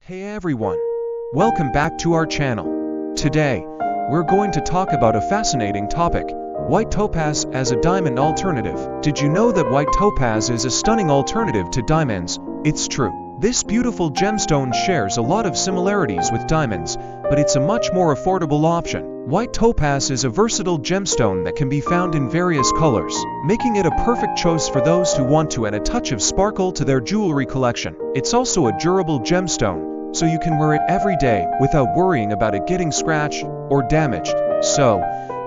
Hey everyone! Welcome back to our channel. Today, we're going to talk about a fascinating topic, white topaz as a diamond alternative. Did you know that white topaz is a stunning alternative to diamonds? It's true. This beautiful gemstone shares a lot of similarities with diamonds, but it's a much more affordable option. White topaz is a versatile gemstone that can be found in various colors, making it a perfect choice for those who want to add a touch of sparkle to their jewelry collection. It's also a durable gemstone, so you can wear it every day without worrying about it getting scratched or damaged. So,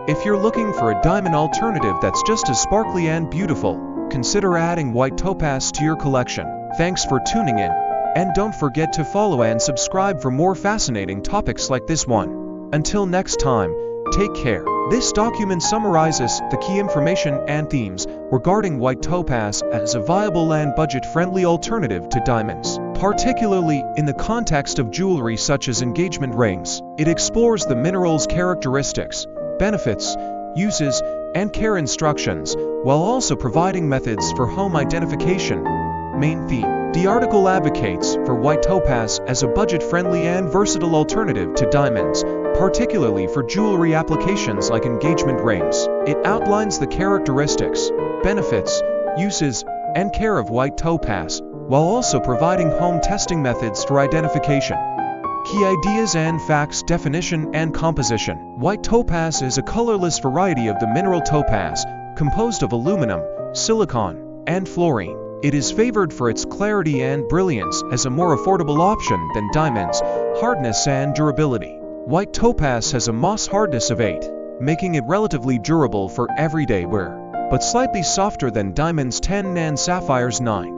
if you're looking for a diamond alternative that's just as sparkly and beautiful, consider adding white topaz to your collection. Thanks for tuning in, and don't forget to follow and subscribe for more fascinating topics like this one. Until next time, take care. This document summarizes the key information and themes regarding white topaz as a viable and budget-friendly alternative to diamonds, particularly in the context of jewelry such as engagement rings. It explores the mineral's characteristics, benefits, uses, and care instructions, while also providing methods for home identification. Main theme. The article advocates for white topaz as a budget-friendly and versatile alternative to diamonds, particularly for jewelry applications like engagement rings. It outlines the characteristics, benefits, uses, and care of white topaz, while also providing home testing methods for identification. Key ideas and facts. Definition and composition. White topaz is a colorless variety of the mineral topaz, composed of aluminum, silicon, and fluorine. It is favored for its clarity and brilliance as a more affordable option than diamonds, hardness and durability. White topaz has a moss hardness of 8, making it relatively durable for everyday wear, but slightly softer than diamonds 10 and sapphires 9.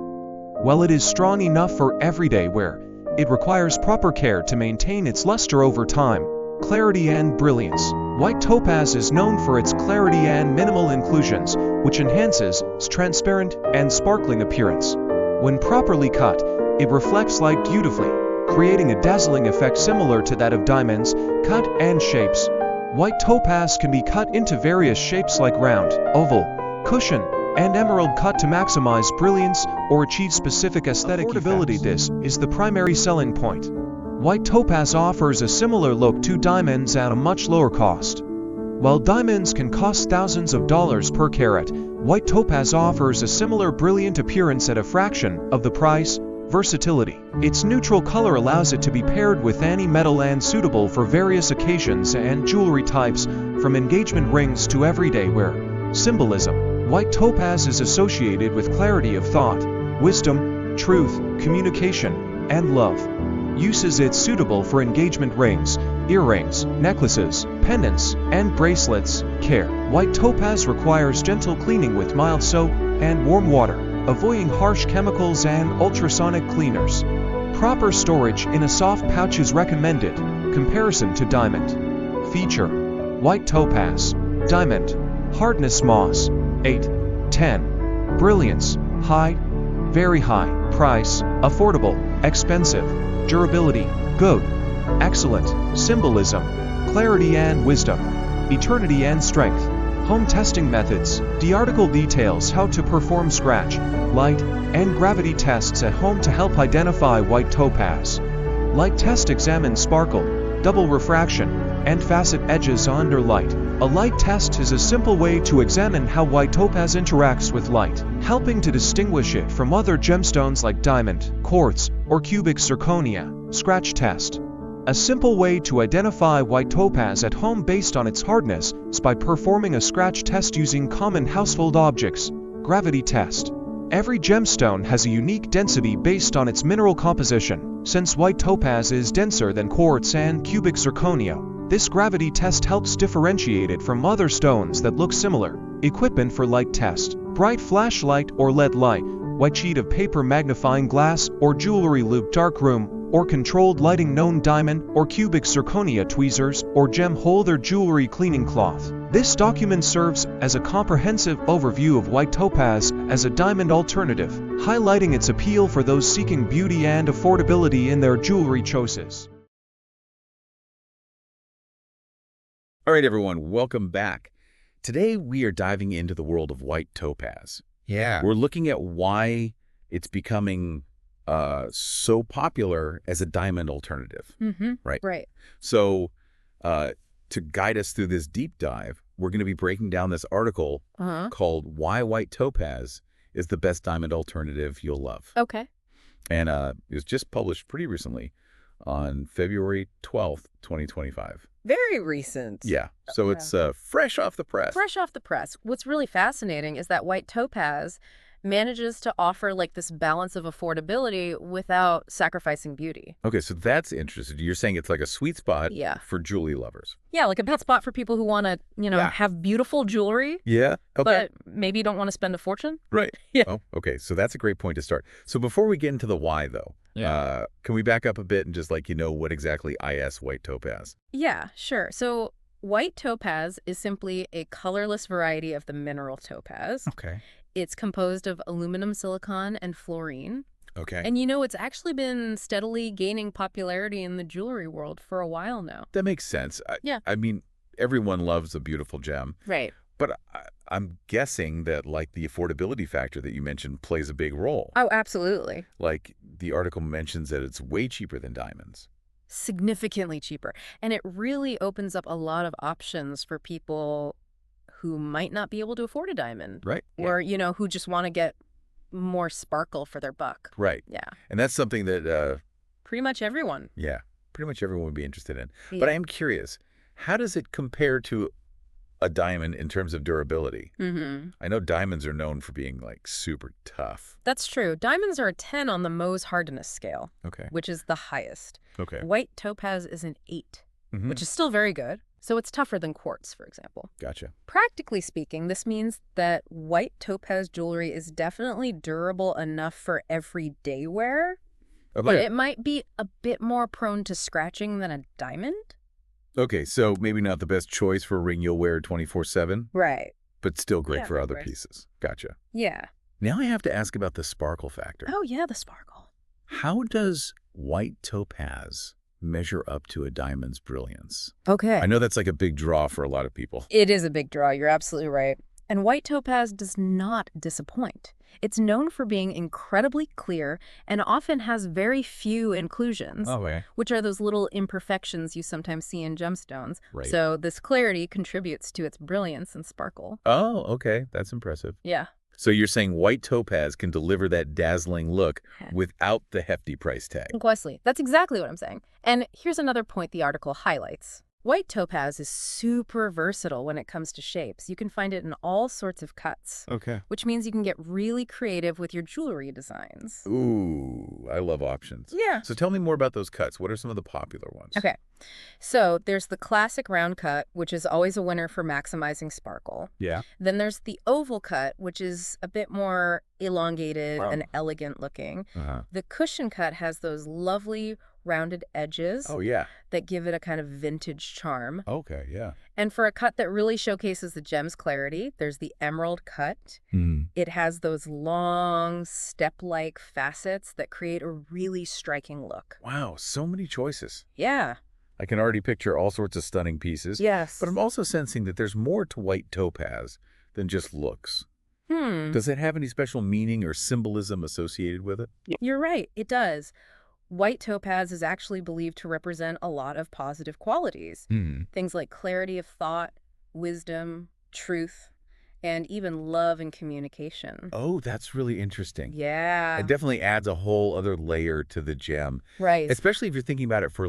While it is strong enough for everyday wear, it requires proper care to maintain its luster over time, clarity and brilliance. White topaz is known for its clarity and minimal inclusions, which enhances its transparent and sparkling appearance. When properly cut, it reflects light beautifully, creating a dazzling effect similar to that of diamonds. Cut and shapes. White topaz can be cut into various shapes like round, oval, cushion, and emerald cut to maximize brilliance or achieve specific aesthetic affordability. This is the primary selling point. White topaz offers a similar look to diamonds at a much lower cost. While diamonds can cost thousands of dollars per carat, white topaz offers a similar brilliant appearance at a fraction of the price. Versatility. Its neutral color allows it to be paired with any metal and suitable for various occasions and jewelry types, from engagement rings to everyday wear. Symbolism. White topaz is associated with clarity of thought, wisdom, truth, communication, and love. Uses. It's suitable for engagement rings, earrings, necklaces, pendants, and bracelets. Care. White topaz requires gentle cleaning with mild soap and warm water, avoiding harsh chemicals and ultrasonic cleaners. Proper storage in a soft pouch is recommended. Comparison to diamond. Feature. White topaz. Diamond. Hardness moss. 8. 10. Brilliance. High. Very high. Price. Affordable. Expensive. Durability. Good. Excellent. Symbolism. Clarity and wisdom. Eternity and strength. Home testing methods. The article details how to perform scratch, light, and gravity tests at home to help identify white topaz. Light test. Examine sparkle, double refraction, and facet edges under light. A light test is a simple way to examine how white topaz interacts with light, helping to distinguish it from other gemstones like diamond, quartz, or cubic zirconia. Scratch test. A simple way to identify white topaz at home based on its hardness is by performing a scratch test using common household objects. Gravity test. Every gemstone has a unique density based on its mineral composition. Since white topaz is denser than quartz and cubic zirconia, this gravity test helps differentiate it from other stones that look similar. Equipment for light test. Bright flashlight or LED light, white sheet of paper, magnifying glass or jewelry loupe, dark room or controlled lighting, known diamond or cubic zirconia tweezers or gem holder, jewelry cleaning cloth. This document serves as a comprehensive overview of white topaz as a diamond alternative, highlighting its appeal for those seeking beauty and affordability in their jewelry choices. All right, everyone, welcome back. Today, we are diving into the world of white topaz. Yeah. We're looking at why it's becoming so popular as a diamond alternative, right? Right. So to guide us through this deep dive, we're going to be breaking down this article called Why White Topaz is the Best Diamond Alternative You'll Love. Okay. And it was just published pretty recently on February 12th, 2025. Very recent. Yeah. So it's fresh off the press. Fresh off the press. What's really fascinating is that white topaz manages to offer like this balance of affordability without sacrificing beauty. Okay, so that's interesting. You're saying it's like a sweet spot for jewelry lovers. Yeah, like a good spot for people who want to, have beautiful jewelry. Yeah. Okay. But maybe don't want to spend a fortune. Right. Yeah. Oh, okay. So that's a great point to start. So before we get into the why, though, can we back up a bit and just what exactly is white topaz? Yeah, sure. So white topaz is simply a colorless variety of the mineral topaz. Okay. It's composed of aluminum silicon and fluorine. Okay. And it's actually been steadily gaining popularity in the jewelry world for a while now. That makes sense. Yeah. I mean, everyone loves a beautiful gem. Right. But I'm guessing that the affordability factor that you mentioned plays a big role. Oh, absolutely. Like the article mentions that it's way cheaper than diamonds. Significantly cheaper. And it really opens up a lot of options for people who might not be able to afford a diamond. Right. Or, who just want to get more sparkle for their buck. Right. Yeah. And that's something that pretty much everyone. Yeah, pretty much everyone would be interested in. Yeah. But I am curious, how does it compare to a diamond in terms of durability? I know diamonds are known for being super tough. That's true. Diamonds are a 10 on the Mohs hardness scale, Okay. which is the highest. Okay. White topaz is an 8, which is still very good. So it's tougher than quartz, for example. Gotcha. Practically speaking, this means that white topaz jewelry is definitely durable enough for everyday wear, but it might be a bit more prone to scratching than a diamond. Okay, so maybe not the best choice for a ring you'll wear 24/7, Right. but still great for of other course. pieces. Gotcha. Yeah. Now I have to ask about the sparkle factor. Oh, yeah, the sparkle. How does white topaz measure up to a diamond's brilliance? Okay. I know that's a big draw for a lot of people. It is a big draw. You're absolutely right. And white topaz does not disappoint. It's known for being incredibly clear and often has very few inclusions, which are those little imperfections you sometimes see in gemstones. Right. So this clarity contributes to its brilliance and sparkle. Oh, okay. That's impressive. Yeah. So you're saying white topaz can deliver that dazzling look without the hefty price tag. Wesley, that's exactly what I'm saying. And here's another point the article highlights. White topaz is super versatile when it comes to shapes. You can find it in all sorts of cuts. Okay. Which means you can get really creative with your jewelry designs. Ooh, I love options. Yeah. So tell me more about those cuts. What are some of the popular ones? Okay. So there's the classic round cut, which is always a winner for maximizing sparkle. Yeah. Then there's the oval cut, which is a bit more elongated and elegant looking. The cushion cut has those lovely rounded edges that give it a kind of vintage charm. Okay, yeah. And for a cut that really showcases the gem's clarity, there's the emerald cut. It has those long step-like facets that create a really striking look. Wow, so many choices. Yeah. I can already picture all sorts of stunning pieces. Yes. But I'm also sensing that there's more to white topaz than just looks. Does it have any special meaning or symbolism associated with it? You're right, it does. White topaz is actually believed to represent a lot of positive qualities. Things like clarity of thought, wisdom, truth, and even love and communication. Oh, that's really interesting. Yeah. It definitely adds a whole other layer to the gem. Right. Especially if you're thinking about it for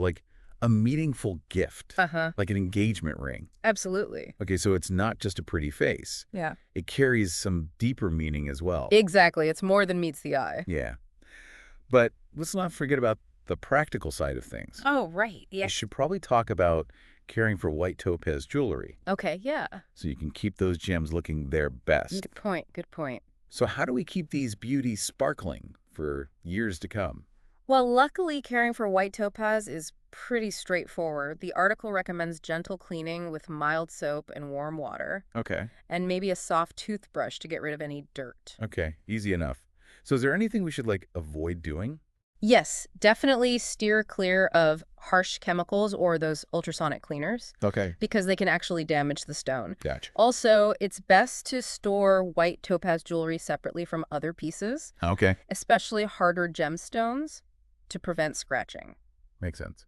a meaningful gift, Uh-huh. like an engagement ring. Absolutely. Okay, so it's not just a pretty face. Yeah. It carries some deeper meaning as well. Exactly. It's more than meets the eye. Yeah. But let's not forget about the practical side of things. Oh, right. Yeah. You should probably talk about caring for white topaz jewelry Okay, yeah. so you can keep those gems looking their best. Good point. Good point. So how do we keep these beauties sparkling for years to come? Well, luckily, caring for white topaz is pretty straightforward. The article recommends gentle cleaning with mild soap and warm water, Okay. and maybe a soft toothbrush to get rid of any dirt. Okay. Easy enough. So is there anything we should avoid doing? Yes, definitely steer clear of harsh chemicals or those ultrasonic cleaners. Okay. Because they can actually damage the stone. Gotcha. Also, it's best to store white topaz jewelry separately from other pieces. Okay. Especially harder gemstones to prevent scratching. Makes sense.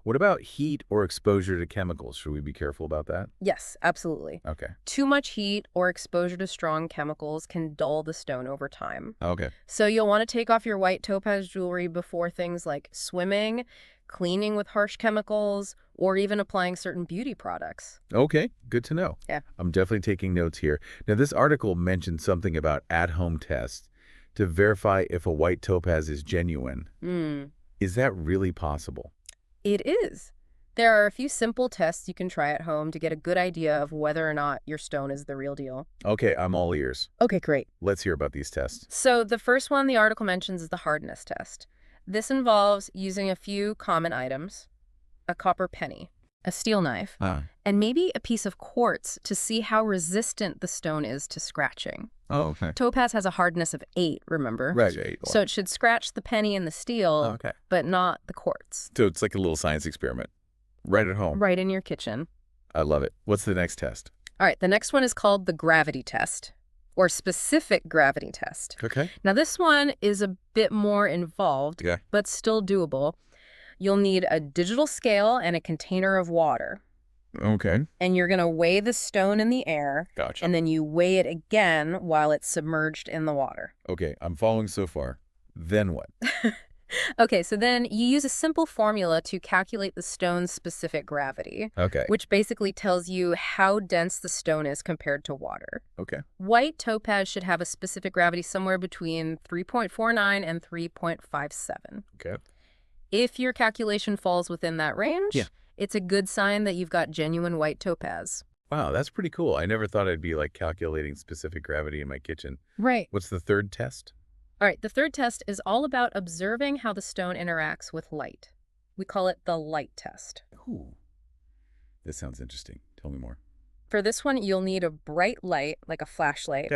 What about heat or exposure to chemicals? Should we be careful about that? Yes, absolutely. Okay. Too much heat or exposure to strong chemicals can dull the stone over time. Okay. So you'll want to take off your white topaz jewelry before things like swimming, cleaning with harsh chemicals, or even applying certain beauty products. Okay, good to know. Yeah. I'm definitely taking notes here. Now, this article mentioned something about at-home tests to verify if a white topaz is genuine. Is that really possible? It is. There are a few simple tests you can try at home to get a good idea of whether or not your stone is the real deal. Okay, I'm all ears. Okay, great. Let's hear about these tests. So the first one the article mentions is the hardness test. This involves using a few common items, a copper penny, a steel knife, and maybe a piece of quartz to see how resistant the stone is to scratching. Oh, okay. Topaz has a hardness of 8, remember? Right, 8. So it should scratch the penny and the steel, but not the quartz. So it's like a little science experiment. Right at home. Right in your kitchen. I love it. What's the next test? All right, the next one is called the gravity test, or specific gravity test. Okay. Now this one is a bit more involved, but still doable. You'll need a digital scale and a container of water. Okay. And you're going to weigh the stone in the air. Gotcha. And then you weigh it again while it's submerged in the water. Okay, I'm following so far. Then what? Okay, so then you use a simple formula to calculate the stone's specific gravity. Okay. Which basically tells you how dense the stone is compared to water. Okay. White topaz should have a specific gravity somewhere between 3.49 and 3.57. Okay. If your calculation falls within that range, it's a good sign that you've got genuine white topaz. Wow, that's pretty cool. I never thought I'd be like calculating specific gravity in my kitchen. Right. What's the third test? All right, the third test is all about observing how the stone interacts with light. We call it the light test. Ooh. This sounds interesting. Tell me more. For this one, you'll need a bright light, like a flashlight,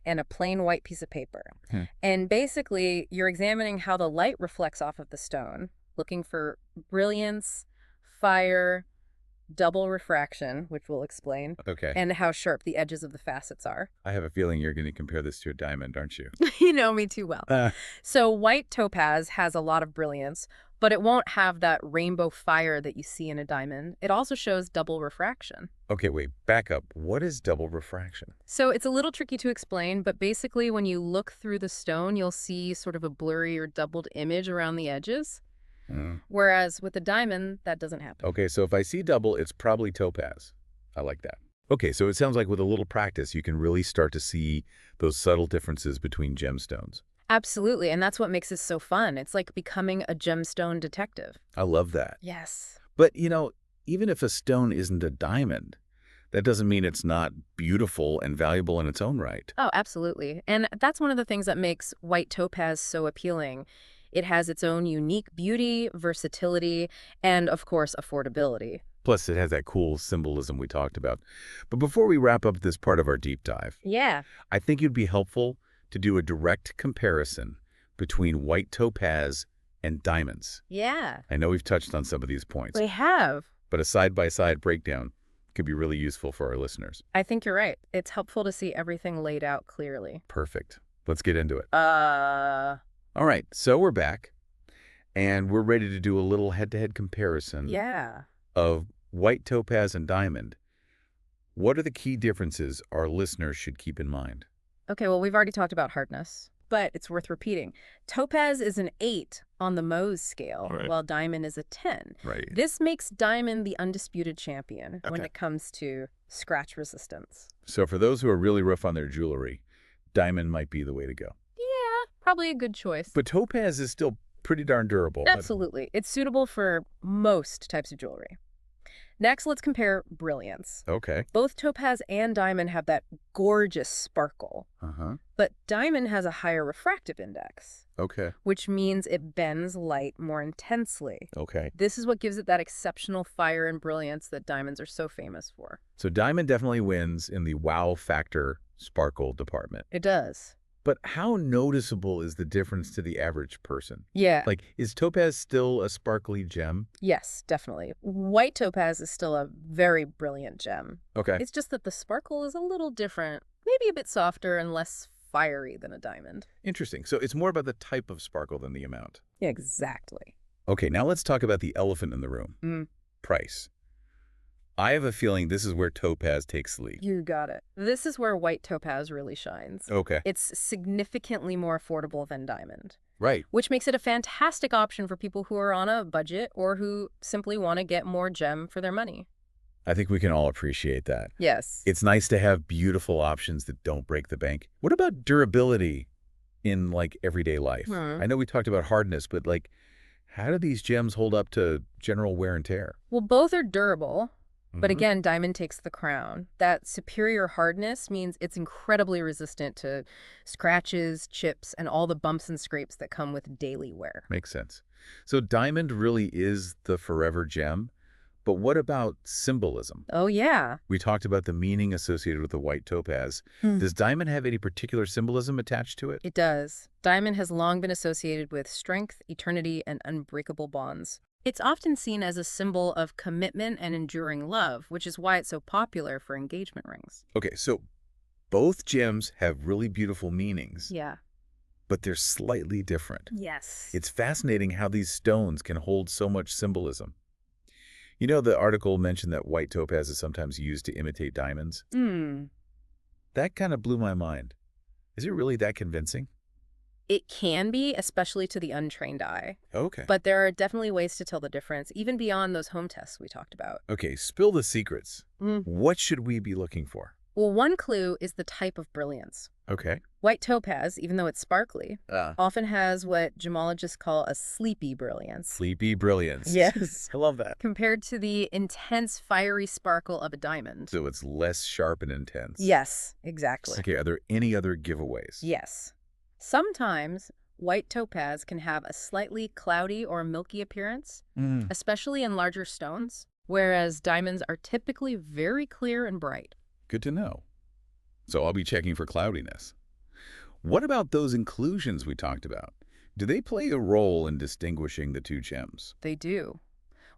and a plain white piece of paper. And basically, you're examining how the light reflects off of the stone, looking for brilliance, fire, double refraction, which we'll explain, and how sharp the edges of the facets are. I have a feeling you're going to compare this to a diamond, aren't you? You know me too well. So white topaz has a lot of brilliance, but it won't have that rainbow fire that you see in a diamond. It also shows double refraction. Okay, wait, back up. What is double refraction? So it's a little tricky to explain, but basically when you look through the stone, you'll see sort of a blurry or doubled image around the edges. Whereas with a diamond, that doesn't happen. Okay, so if I see double, it's probably topaz. I like that. Okay, so it sounds like with a little practice, you can really start to see those subtle differences between gemstones. Absolutely, and that's what makes it so fun. It's like becoming a gemstone detective. I love that. Yes. But, you know, even if a stone isn't a diamond, that doesn't mean it's not beautiful and valuable in its own right. Oh, absolutely. And that's one of the things that makes white topaz so appealing. It has its own unique beauty, versatility, and, of course, affordability. Plus, it has that cool symbolism we talked about. But before we wrap up this part of our deep dive, I think it'd be helpful to do a direct comparison between white topaz and diamonds. Yeah. I know we've touched on some of these points. We have. But a side-by-side breakdown could be really useful for our listeners. I think you're right. It's helpful to see everything laid out clearly. Perfect. Let's get into it. All right, so we're back, and we're ready to do a little head-to-head comparison of white topaz and diamond. What are the key differences our listeners should keep in mind? Okay, well, we've already talked about hardness, but it's worth repeating. Topaz is an 8 on the Mohs scale, while diamond is a 10. This makes diamond the undisputed champion when it comes to scratch resistance. So for those who are really rough on their jewelry, diamond might be the way to go. Probably a good choice. But topaz is still pretty darn durable. Absolutely. It's suitable for most types of jewelry. Next, let's compare brilliance. Okay. Both topaz and diamond have that gorgeous sparkle. But diamond has a higher refractive index. Okay. Which means it bends light more intensely. Okay. This is what gives it that exceptional fire and brilliance that diamonds are so famous for. So diamond definitely wins in the wow factor sparkle department. It does. But how noticeable is the difference to the average person? Yeah. Like, is topaz still a sparkly gem? Yes, definitely. White topaz is still a very brilliant gem. Okay. It's just that the sparkle is a little different, maybe a bit softer and less fiery than a diamond. Interesting. So it's more about the type of sparkle than the amount. Yeah, exactly. Okay, now let's talk about the elephant in the room. Price. I have a feeling this is where topaz takes the lead. You got it. This is where white topaz really shines. Okay. It's significantly more affordable than diamond. Right. Which makes it a fantastic option for people who are on a budget or who simply want to get more gem for their money. I think we can all appreciate that. Yes. It's nice to have beautiful options that don't break the bank. What about durability in, like, everyday life? I know we talked about hardness, but, like, how do these gems hold up to general wear and tear? Well, both are durable. But again, diamond takes the crown. That superior hardness means it's incredibly resistant to scratches, chips, and all the bumps and scrapes that come with daily wear. Makes sense. So diamond really is the forever gem. But what about symbolism? Oh, yeah. We talked about the meaning associated with the white topaz. Does diamond have any particular symbolism attached to it? It does. Diamond has long been associated with strength, eternity, and unbreakable bonds. It's often seen as a symbol of commitment and enduring love, which is why it's so popular for engagement rings. Okay, so both gems have really beautiful meanings. Yeah. But they're slightly different. Yes. It's fascinating how these stones can hold so much symbolism. You know, the article mentioned that white topaz is sometimes used to imitate diamonds. That kind of blew my mind. Is it really that convincing? It can be, especially to the untrained eye. Okay. But there are definitely ways to tell the difference, even beyond those home tests we talked about. Okay, spill the secrets. What should we be looking for? Well, one clue is the type of brilliance. Okay. White topaz, even though it's sparkly, often has what gemologists call a sleepy brilliance. Sleepy brilliance. Yes. I love that. Compared to the intense, fiery sparkle of a diamond. So it's less sharp and intense. Yes, exactly. Okay, are there any other giveaways? Yes. Sometimes white topaz can have a slightly cloudy or milky appearance, especially in larger stones, whereas diamonds are typically very clear and bright. Good to know. So I'll be checking for cloudiness. What about those inclusions we talked about? Do they play a role in distinguishing the two gems? They do.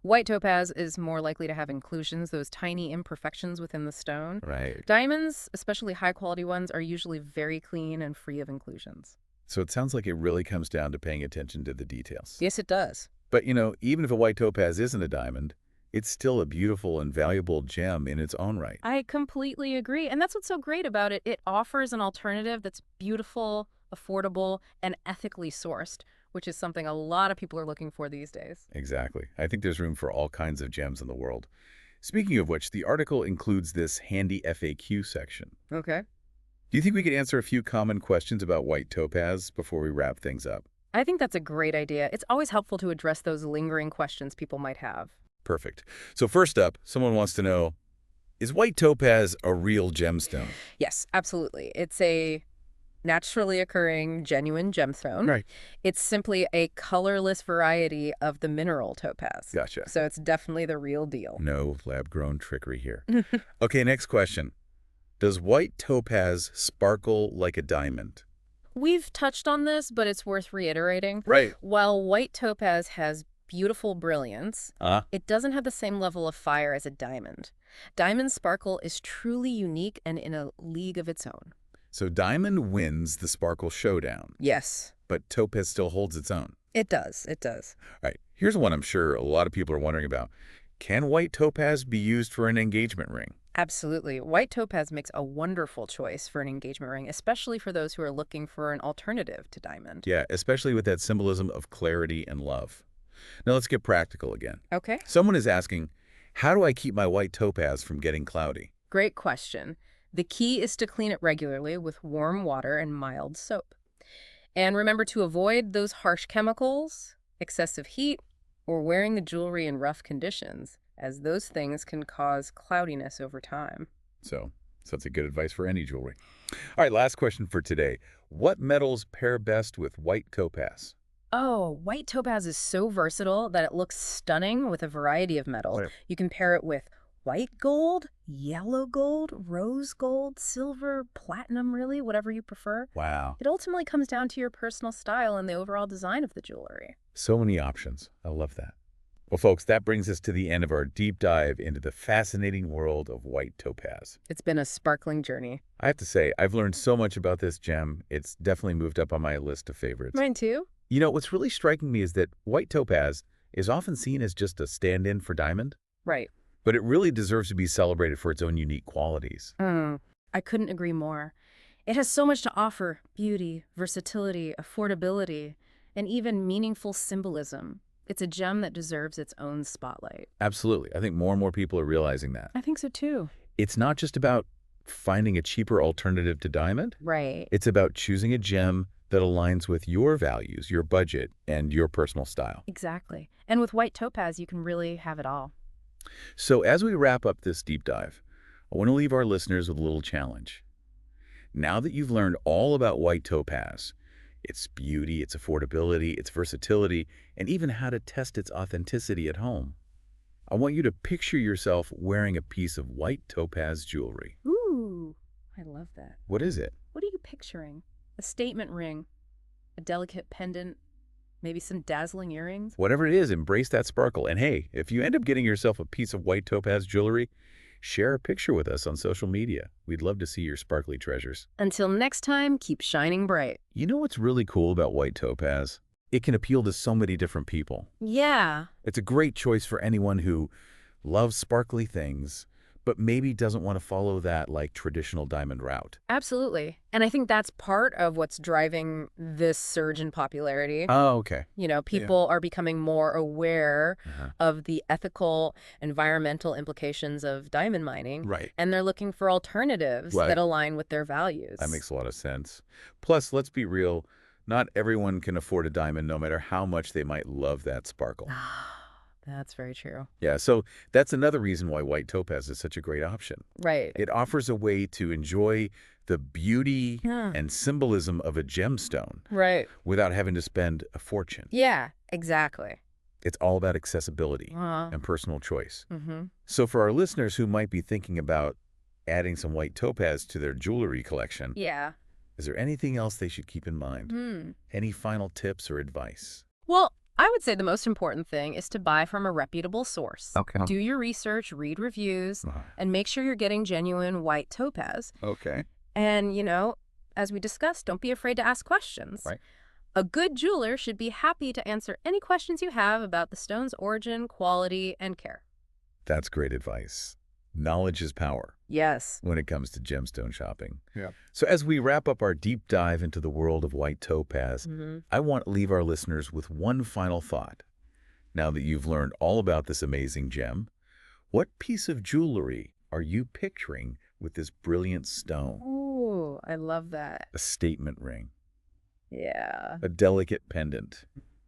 White topaz is more likely to have inclusions, those tiny imperfections within the stone. Right. Diamonds, especially high-quality ones, are usually very clean and free of inclusions. So it sounds like it really comes down to paying attention to the details. Yes, it does. But, you know, even if a white topaz isn't a diamond, it's still a beautiful and valuable gem in its own right. I completely agree. And that's what's so great about it. It offers an alternative that's beautiful, affordable, and ethically sourced, which is something a lot of people are looking for these days. Exactly. I think there's room for all kinds of gems in the world. Speaking of which, the article includes this handy FAQ section. Okay. Do you think we could answer a few common questions about white topaz before we wrap things up? I think that's a great idea. It's always helpful to address those lingering questions people might have. Perfect. So first up, someone wants to know, is white topaz a real gemstone? Yes, absolutely. It's a naturally occurring, genuine gemstone. Right. It's simply a colorless variety of the mineral topaz. Gotcha. So it's definitely the real deal. No lab-grown trickery here. Okay, next question. Does white topaz sparkle like a diamond? We've touched on this, but it's worth reiterating. Right. While white topaz has beautiful brilliance, it doesn't have the same level of fire as a diamond. Diamond sparkle is truly unique and in a league of its own. So diamond wins the sparkle showdown. Yes. But topaz still holds its own. It does. It does. All right. Here's one I'm sure a lot of people are wondering about. Can white topaz be used for an engagement ring? Absolutely. White topaz makes a wonderful choice for an engagement ring, especially for those who are looking for an alternative to diamond. Yeah, especially with that symbolism of clarity and love. Now let's get practical again. Okay. Someone is asking, how do I keep my white topaz from getting cloudy? Great question. The key is to clean it regularly with warm water and mild soap. And remember to avoid those harsh chemicals, excessive heat, or wearing the jewelry in rough conditions, as those things can cause cloudiness over time. So that's a good advice for any jewelry. All right, last question for today. What metals pair best with white topaz? Oh, white topaz is so versatile that it looks stunning with a variety of metals. Right. You can pair it with white gold, yellow gold, rose gold, silver, platinum, really, whatever you prefer. Wow. It ultimately comes down to your personal style and the overall design of the jewelry. So many options. I love that. Well, folks, that brings us to the end of our deep dive into the fascinating world of white topaz. It's been a sparkling journey. I have to say, I've learned so much about this gem. It's definitely moved up on my list of favorites. Mine too. You know, what's really striking me is that white topaz is often seen as just a stand-in for diamond. Right. But it really deserves to be celebrated for its own unique qualities. I couldn't agree more. It has so much to offer: beauty, versatility, affordability, and even meaningful symbolism. It's a gem that deserves its own spotlight. Absolutely. I think more and more people are realizing that. I think so too. It's not just about finding a cheaper alternative to diamond. Right. It's about choosing a gem that aligns with your values, your budget, and your personal style. Exactly. And with white topaz, you can really have it all. So as we wrap up this deep dive, I want to leave our listeners with a little challenge. Now that you've learned all about white topaz, its beauty, its affordability, its versatility, and even how to test its authenticity at home, I want you to picture yourself wearing a piece of white topaz jewelry. Ooh, I love that. What is it? What are you picturing? A statement ring, a delicate pendant, maybe some dazzling earrings? Whatever it is, embrace that sparkle. And hey, if you end up getting yourself a piece of white topaz jewelry, share a picture with us on social media. We'd love to see your sparkly treasures. Until next time, keep shining bright. You know what's really cool about white topaz? It can appeal to so many different people. Yeah. It's a great choice for anyone who loves sparkly things, but maybe doesn't want to follow that traditional diamond route. Absolutely. And I think that's part of what's driving this surge in popularity. Oh, okay. You know, people are becoming more aware of the ethical, environmental implications of diamond mining. Right. And they're looking for alternatives that align with their values. That makes a lot of sense. Plus, let's be real, not everyone can afford a diamond no matter how much they might love that sparkle. That's very true. Yeah, so that's another reason why white topaz is such a great option. Right. It offers a way to enjoy the beauty and symbolism of a gemstone without having to spend a fortune. Yeah, exactly. It's all about accessibility and personal choice. So for our listeners who might be thinking about adding some white topaz to their jewelry collection, is there anything else they should keep in mind? Any final tips or advice? Well, I would say the most important thing is to buy from a reputable source. Okay. Do your research, read reviews, and make sure you're getting genuine white topaz. Okay. And, you know, as we discussed, don't be afraid to ask questions. Right. A good jeweler should be happy to answer any questions you have about the stone's origin, quality, and care. That's great advice. Knowledge is power. Yes. When it comes to gemstone shopping. Yeah. So as we wrap up our deep dive into the world of white topaz, I want to leave our listeners with one final thought. Now that you've learned all about this amazing gem, what piece of jewelry are you picturing with this brilliant stone? Ooh, I love that. A statement ring. Yeah. A delicate pendant.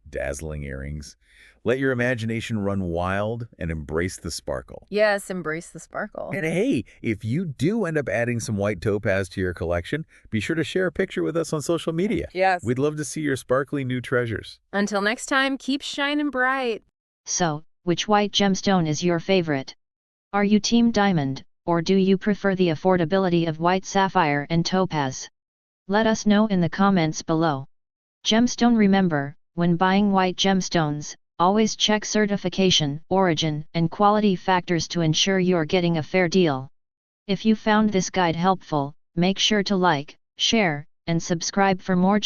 Dazzling earrings. Let your imagination run wild and embrace the sparkle. Yes, embrace the sparkle. And hey, if you do end up adding some white topaz to your collection, be sure to share a picture with us on social media. Yes. We'd love to see your sparkly new treasures. Until next time, keep shining bright. So, which white gemstone is your favorite? Are you Team Diamond, or do you prefer the affordability of white sapphire and topaz? Let us know in the comments below. Gemstone, remember, when buying white gemstones, always check certification, origin, and quality factors to ensure you're getting a fair deal. If you found this guide helpful, make sure to like, share, and subscribe for more